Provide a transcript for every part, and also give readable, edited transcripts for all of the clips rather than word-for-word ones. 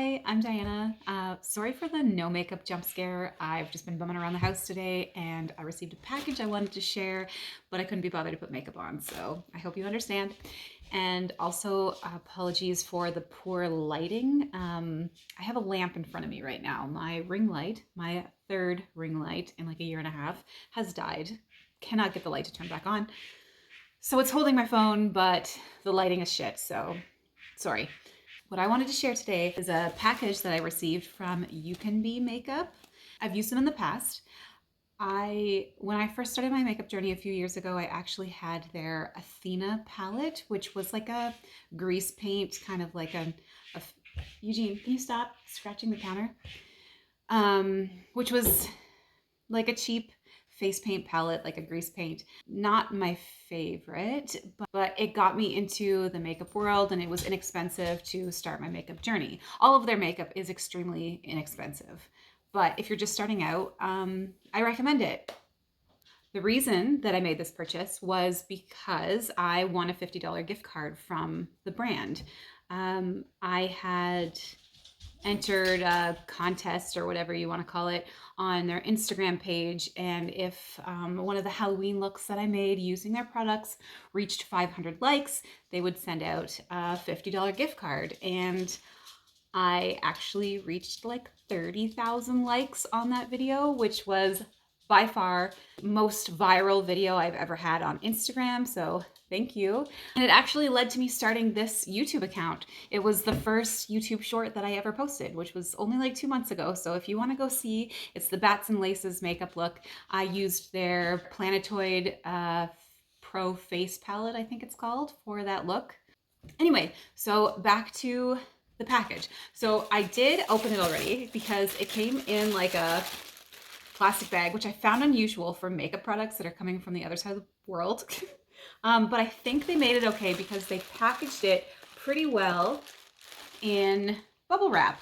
Hi, I'm Diana. Sorry for the no makeup jump scare. I've just been bumming around the house today and I received a package I wanted to share, but I couldn't be bothered to put makeup on, so I hope you understand. And also apologies for the poor lighting. I have a lamp in front of me right now. My ring light, my third ring light in like a year and a half, has died. Cannot get the light to turn back on. So it's holding my phone, but the lighting is shit, so sorry. What I wanted to share today is a package that I received from UCANBE Makeup. I've used them in the past. When I first started my makeup journey a few years ago, I actually had their Athena palette, which was like a grease paint, kind of like Eugene, can you stop scratching the counter? Which was like a cheap face paint palette, like a grease paint. Not my favorite, but it got me into the makeup world and it was inexpensive to start my makeup journey. All of their makeup is extremely inexpensive, but if you're just starting out, I recommend it. The reason that I made this purchase was because I won a $50 gift card from the brand. I had entered a contest or whatever you want to call it on their Instagram page, and if one of the Halloween looks that I made using their products reached 500 likes, they would send out a $50 gift card. And I actually reached like 30,000 likes on that video, which was by far most viral video I've ever had on Instagram, so thank you. And it actually led to me starting this YouTube account. It was the first YouTube short that I ever posted, which was only like 2 months ago. So if you want to go see, it's the Bats and Laces makeup look. I used their Planetoid Pro Face Palette, I think it's called, for that look. Anyway, so back to the package. So I did open it already because it came in like a plastic bag, which I found unusual for makeup products that are coming from the other side of the world. But I think they made it okay because they packaged it pretty well in bubble wrap.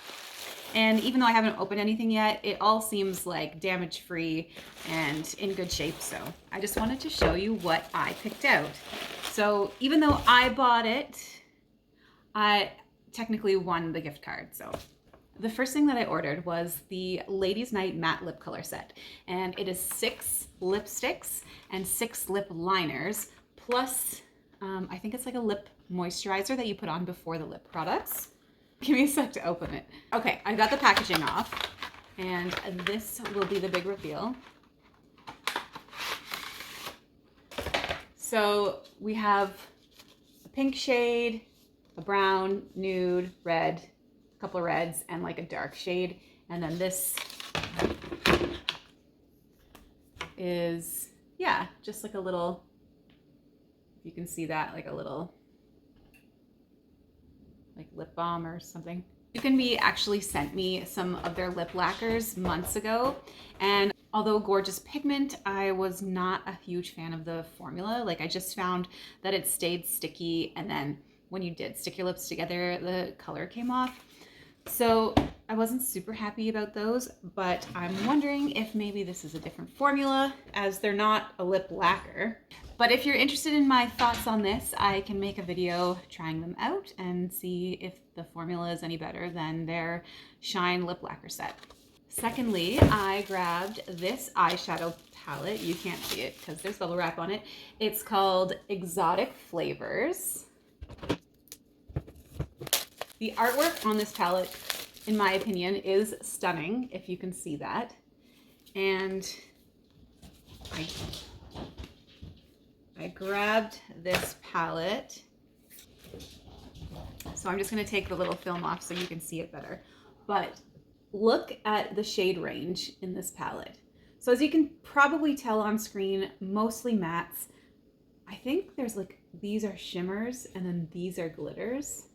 And even though I haven't opened anything yet, it all seems like damage-free and in good shape. So I just wanted to show you what I picked out. So even though I bought it, I technically won the gift card. So the first thing that I ordered was the Ladies Night Matte Lip Color Set. And it is 6 lipsticks and 6 lip liners, plus I think it's like a lip moisturizer that you put on before the lip products. Give me a sec to open it. Okay, I got the packaging off, and this will be the big reveal. So we have a pink shade, a brown, nude, red, a couple of reds, and like a dark shade. And then this is, yeah, just like a little, if you can see that, like a little like lip balm or something. UCANBE actually sent me some of their lip lacquers months ago, and although gorgeous pigment, I was not a huge fan of the formula. Like, I just found that it stayed sticky, and then when you did stick your lips together, the color came off. So I wasn't super happy about those, but I'm wondering if maybe this is a different formula, as they're not a lip lacquer. But if you're interested in my thoughts on this, I can make a video trying them out and see if the formula is any better than their Shine Lip Lacquer set. Secondly, I grabbed this eyeshadow palette. You can't see it because there's bubble wrap on it. It's called Exotic Flavors. The artwork on this palette, in my opinion, is stunning, if you can see that. And I grabbed this palette. So I'm just going to take the little film off so you can see it better. But look at the shade range in this palette. So as you can probably tell on screen, mostly mattes. I think there's like, these are shimmers and then these are glitters.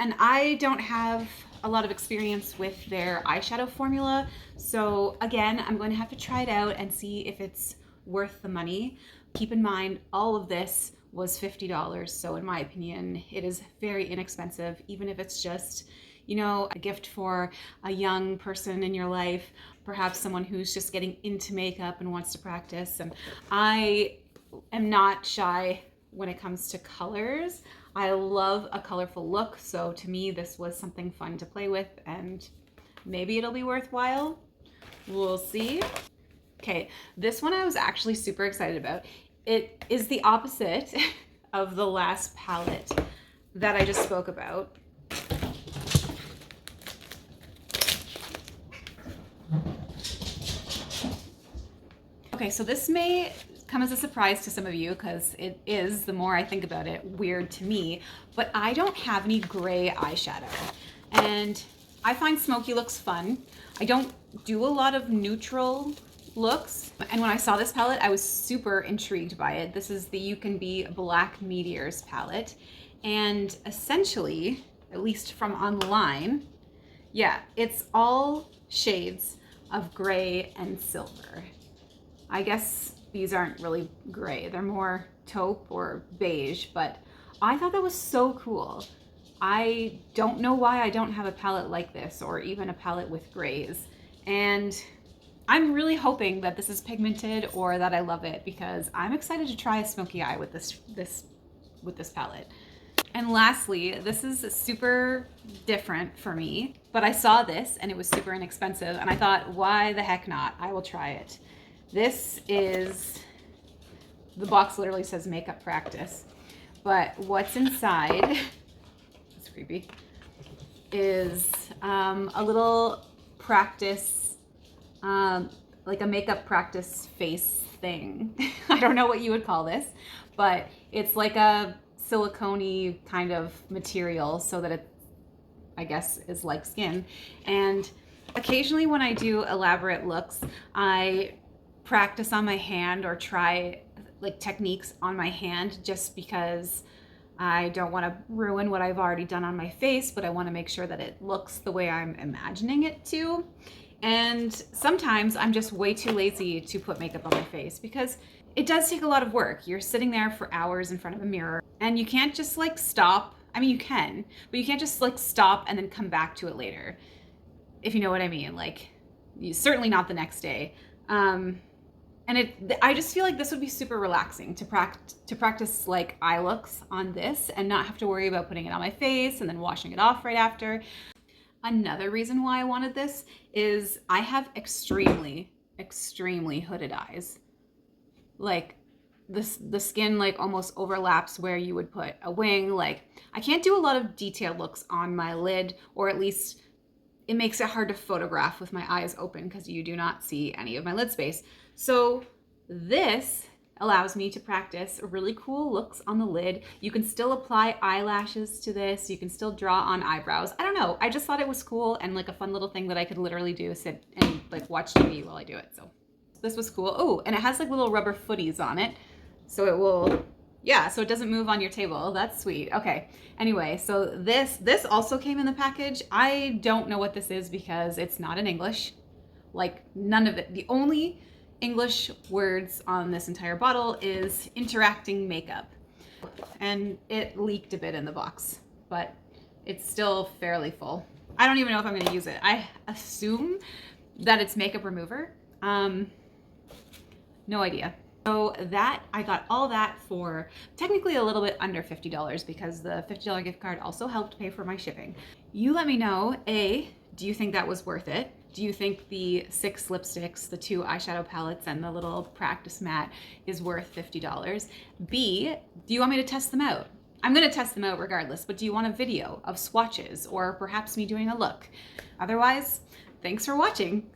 And I don't have a lot of experience with their eyeshadow formula. So again, I'm going to have to try it out and see if it's worth the money. Keep in mind, all of this was $50. So in my opinion, it is very inexpensive, even if it's just, you know, a gift for a young person in your life, perhaps someone who's just getting into makeup and wants to practice. And I am not shy when it comes to colors. I love a colorful look, so to me this was something fun to play with, and maybe it'll be worthwhile. We'll see. Okay, this one I was actually super excited about. It is the opposite of the last palette that I just spoke about. Okay, so this may come as a surprise to some of you because it is, the more I think about it, weird to me, but I don't have any gray eyeshadow. And I find smoky looks fun. I don't do a lot of neutral looks. And when I saw this palette, I was super intrigued by it. This is the UCANBE Black Meteors palette. And essentially, at least from online, yeah, it's all shades of gray and silver. I guess these aren't really gray, they're more taupe or beige, but I thought that was so cool. I don't know why I don't have a palette like this, or even a palette with grays. And I'm really hoping that this is pigmented or that I love it, because I'm excited to try a smoky eye with this palette. And lastly, this is super different for me, but I saw this and it was super inexpensive and I thought, why the heck not? I will try it. This is, the box literally says makeup practice, but what's inside, it's creepy, is a little practice, like a makeup practice face thing. I don't know what you would call this, but it's like a silicone-y kind of material so that it, I guess, is like skin. And occasionally when I do elaborate looks, I practice on my hand or try like techniques on my hand, just because I don't want to ruin what I've already done on my face, but I want to make sure that it looks the way I'm imagining it to. And sometimes I'm just way too lazy to put makeup on my face because it does take a lot of work. You're sitting there for hours in front of a mirror and you can't just like stop. I mean, you can, but you can't just like stop and then come back to it later, if you know what I mean. Like, certainly not the next day. And I just feel like this would be super relaxing to practice like eye looks on this and not have to worry about putting it on my face and then washing it off right after. Another reason why I wanted this is I have extremely, extremely hooded eyes. Like the skin like almost overlaps where you would put a wing. Like, I can't do a lot of detailed looks on my lid, or at least it makes it hard to photograph with my eyes open because you do not see any of my lid space. So this allows me to practice really cool looks on the lid. You can still apply eyelashes to this. You can still draw on eyebrows. I don't know. I just thought it was cool and like a fun little thing that I could literally do, sit and like watch TV while I do it. So this was cool. Oh, and it has like little rubber footies on it. So it will, yeah, so it doesn't move on your table. That's sweet. Okay. Anyway, so this also came in the package. I don't know what this is because it's not in English. Like, none of it. The only English words on this entire bottle is interacting makeup. And it leaked a bit in the box, but it's still fairly full. I don't even know if I'm going to use it. I assume that it's makeup remover. No idea. So that, I got all that for technically a little bit under $50 because the $50 gift card also helped pay for my shipping. You let me know, A, do you think that was worth it? Do you think the 6 lipsticks, the 2 eyeshadow palettes, and the little practice mat is worth $50? B, do you want me to test them out? I'm gonna test them out regardless, but do you want a video of swatches or perhaps me doing a look? Otherwise, thanks for watching.